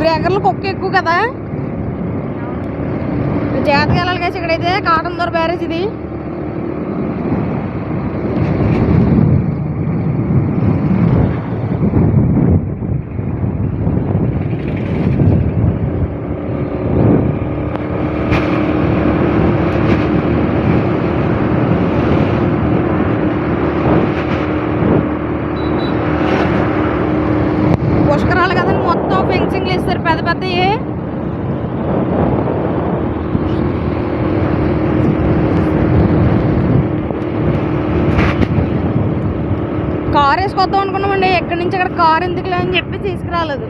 బ్రేకర్లు కుక్క ఎక్కువ కదా. జాతకి వెళ్ళాలి కదా. ఇక్కడైతే కాటన్ దొర బ్యారేజ్ ఇది. పుష్కరాలు కదండి, మొత్తం ఫెన్సింగ్లు ఇస్తారు పెద్ద పెద్దవి. కారు వేసుకొద్దాం అనుకున్నామండి. ఎక్కడి నుంచి అక్కడ కారు ఎందుకులే అని చెప్పి తీసుకురాలేదు.